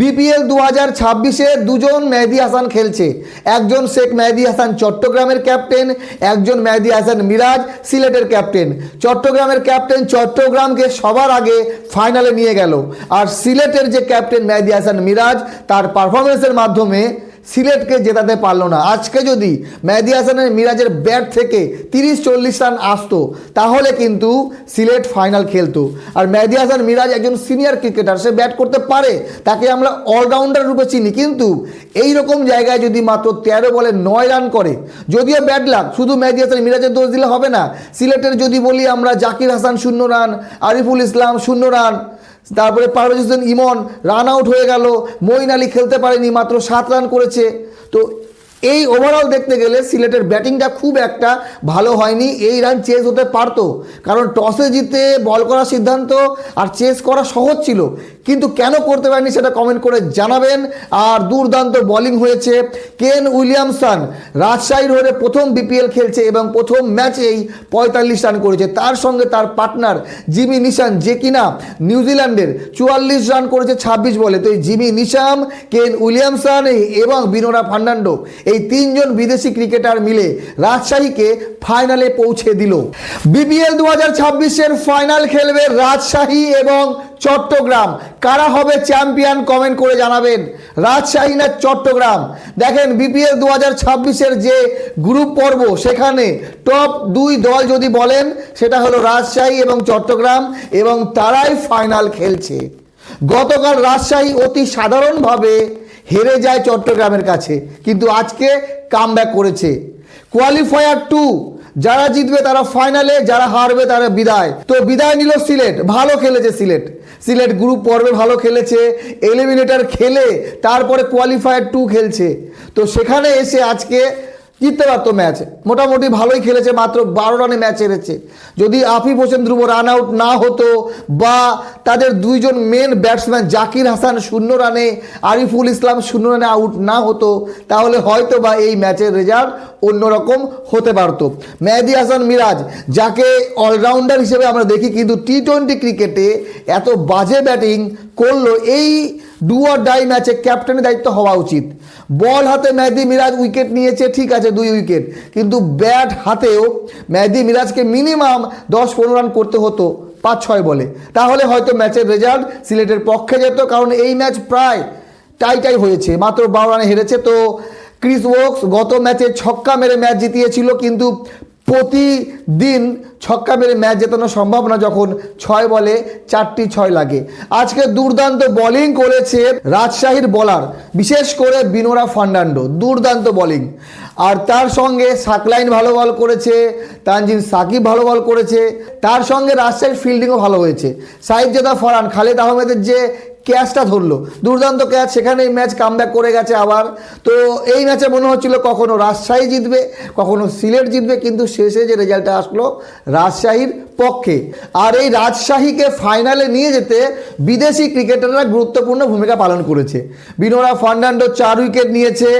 BPL 2026-এ দুজন মেহেদী হাসান খেলছে। একজন শেখ মেহেদী হাসান চট্টগ্রামের ক্যাপ্টেন, একজন মেহেদী হাসান মিরাজ সিলেটের ক্যাপ্টেন। চট্টগ্রামের ক্যাপ্টেন চট্টগ্রামকে সবার আগে ফাইনালে নিয়ে গেল, আর সিলেটের যে ক্যাপ্টেন মেহেদী হাসান মিরাজ তার পারফরমেন্সের মাধ্যমে সিলেটকে জেতাতে পারলো না। আজকে যদি মেহেদী হাসানের মিরাজের ব্যাট থেকে 30-40 রান আসতো তাহলে কিন্তু সিলেট ফাইনাল খেলতো। আর মেহেদী হাসান মিরাজ একজন সিনিয়র ক্রিকেটার, সে ব্যাট করতে পারে, তাকে আমরা অলরাউন্ডার রূপে চিনি। কিন্তু এই রকম জায়গায় যদি মাত্র 13 বলে 9 রান করে, যদিও ব্যাড লাক, শুধু মেহেদী হাসান মিরাজের দোষ দিলে হবে না। সিলেটের যদি বলি আমরা, জাকির হাসান 0 রান, আরিফুল ইসলাম 0 রান, তারপরে পারভেজ হোসেন ইমন রান আউট হয়ে গেল, মঈন আলী খেলতে পারেনি, মাত্র 7 রান করেছে। তো এই ওভারঅল দেখতে গেলে সিলেটের ব্যাটিংটা খুব একটা ভালো হয়নি। এই রান চেস হতে পারতো, কারণ টসে জিতে বল করার সিদ্ধান্ত আর চেস করা সহজ ছিল, কিন্তু কেন করতে পারেনি সেটা কমেন্ট করে জানাবেন। আর দুর্দান্ত বোলিং হয়েছে। কেন উইলিয়ামসন রাজশাহীর হয়ে প্রথম বিপিএল খেলছে এবং প্রথম ম্যাচেই 45 রান করেছে। তার সঙ্গে তার পার্টনার জিমি নিশাম, যে কিনা নিউজিল্যান্ডের, 44 রান করেছে 26 বলে। তো এই জিমি নিশাম, কেন উইলিয়ামসন এবং বিনোরা ফার্নান্ডো, এই 3 জন বিদেশি ক্রিকেটার মিলে রাজশাহীকে ফাইনালে পৌঁছে দিল। বিপিএল 2026-এর ফাইনাল খেলবে রাজশাহী এবং চট্টগ্রাম। কারা হবে চ্যাম্পিয়ন কমেন্ট করে জানাবেন, রাজশাহী না চট্টগ্রাম। দেখেন, বিপিএল 2026-এর যে গ্রুপ পর্ব, সেখানে টপ 2 দল যদি বলেন সেটা হলো রাজশাহী এবং চট্টগ্রাম, এবং তারাই ফাইনাল খেলছে। গতকাল রাজশাহী অতি সাধারণভাবে হেরে যায় চট্টগ্রামের কাছে, কিন্তু আজকে কামব্যাক করেছে। কোয়ালিফায়ার 2, যারা জিতবে তারা ফাইনালে, যারা হারবে তারা বিদায়। তো বিদায় নিল সিলেট। ভালো খেলেছে সিলেট গ্রুপ পর্বে ভালো খেলেছে, এলিমিনেটর খেলে তারপরে কোয়ালিফায়ার 2 খেলছে। তো সেখানে এসে আজকে জিততে পারতো ম্যাচ, মোটামুটি ভালোই খেলেছে, মাত্র 12 রানে ম্যাচ হেরেছে। যদি আফিফ হোসেন ধ্রুব রান আউট না হতো, বা তাদের 2 জন মেন ব্যাটসম্যান জাকির হাসান 0 রানে, আরিফুল ইসলাম 0 রানে আউট না হতো, তাহলে হয়তো বা এই ম্যাচের রেজাল্ট অন্যরকম হতে পারত। মেহেদী হাসান মিরাজ, যাকে অলরাউন্ডার হিসেবে আমরা দেখি, কিন্তু টি-20 ক্রিকেটে এত বাজে ব্যাটিং করলো। এই ডু অর ডাই ম্যাচে ক্যাপ্টেনের দায়িত্ব হওয়া উচিত। বল হাতে মেহেদী মিরাজ উইকেট নিয়েছে, ঠিক আছে, 2 উইকেট, কিন্তু ব্যাট হাতেও মেহেদী মিরাজকে মিনিমাম 10-15 রান করতে হতো 5-6 বলে, তাহলে হয়তো ম্যাচের রেজাল্ট সিলেটের পক্ষে যেত। কারণ এই ম্যাচ প্রায় টাই হয়েছে, মাত্র 12 রানে হেরেছে। তো ক্রিস ওকস গত ম্যাচে ছক্কা মেরে ম্যাচ জিতিয়েছিল, কিন্তু প্রতিদিন ছক্কা মেরে ম্যাচ জেতানো সম্ভব না যখন 6 বলে 4টি 6 লাগে। আজকে দুর্দান্ত বোলিং করেছে রাজশাহীর বোলার, বিশেষ করে বিনোরা ফার্নান্ডো, দুর্দান্ত বোলিং। আর তার সঙ্গে সাকলাইন ভালো বল করেছে, তানজিম সাকিব ভালো বল করেছে, তার সঙ্গে রাজশাহীর ফিল্ডিংও ভালো হয়েছে। সাইফজেদা ফারহান, খালেদ আহমেদের যে ক্যাচটা ধরলো, দুর্দান্ত ক্যাচ, সেখানে এই ম্যাচ কামব্যাক করে গেছে আবার। তো এই ম্যাচে মনে হচ্ছিল কখনো রাজশাহী জিতবে, কখনো সিলেট জিতবে, কিন্তু শেষে যে রেজাল্টটা আসলো রাজশাহীর পক্ষে। আর এই রাজশাহীকে ফাইনালে নিয়ে যেতে বিদেশি ক্রিকেটাররা গুরুত্বপূর্ণ ভূমিকা পালন করেছে। বিনোরা ফার্নান্ডো 4 উইকেট নিয়েছে,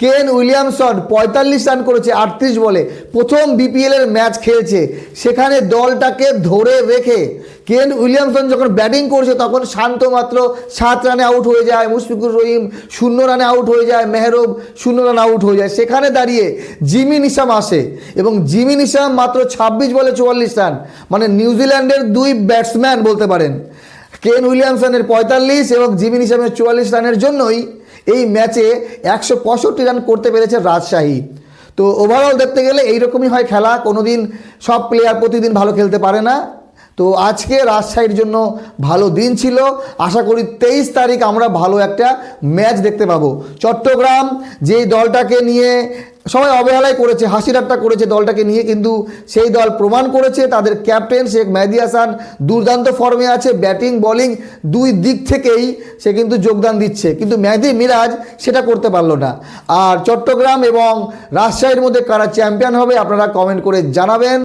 কেন উইলিয়ামসন 45 রান করেছে 38 বলে। প্রথম বিপিএলের ম্যাচ খেলছে, সেখানে দলটাকে ধরে রেখে কেন উইলিয়ামসন যখন ব্যাটিং করছে তখন শান্ত মাত্র 7 রানে আউট হয়ে যায়, মুশফিকুর রহিম 0 রানে আউট হয়ে যায়, মেহরব 0 রানে আউট হয়ে যায়। সেখানে দাঁড়িয়ে জিমি নিশাম আসে, এবং জিমি নিশাম মাত্র 26 বলে 44 রান, মানে নিউজিল্যান্ডের 2 ব্যাটসম্যান বলতে পারেন। কেন উইলিয়ামসনের 45 এবং জিমি নিশামের 44 রানের জন্যই এই ম্যাচে 165 রান করতে পেরেছে রাজশাহী। তো ওভারঅল দেখতে গেলে এইরকমই হয় খেলা, কোনোদিন সব প্লেয়ার প্রতিদিন ভালো খেলতে পারে না। তো আজকে রাজশাহীর জন্য ভালো দিন ছিল। আশা করি 23 তারিখ আমরা ভালো একটা ম্যাচ দেখতে পাবো। চট্টগ্রাম যেই দলটাকে নিয়ে সবাই অবহেলাই করেছে, হাসি ঠাট্টা করেছে দলটাকে নিয়ে, কিন্তু সেই দল প্রমাণ করেছে। তাদের ক্যাপ্টেন শেখ মেহেদী হাসান দুর্দান্ত ফর্মে আছে, ব্যাটিং বোলিং 2 দিক থেকেই সে কিন্তু যোগদান দিচ্ছে, কিন্তু মেহেদী মিরাজ সেটা করতে পারলো না। আর চট্টগ্রাম এবং রাজশাহীর মধ্যে কারা চ্যাম্পিয়ন হবে আপনারা কমেন্ট করে জানাবেন।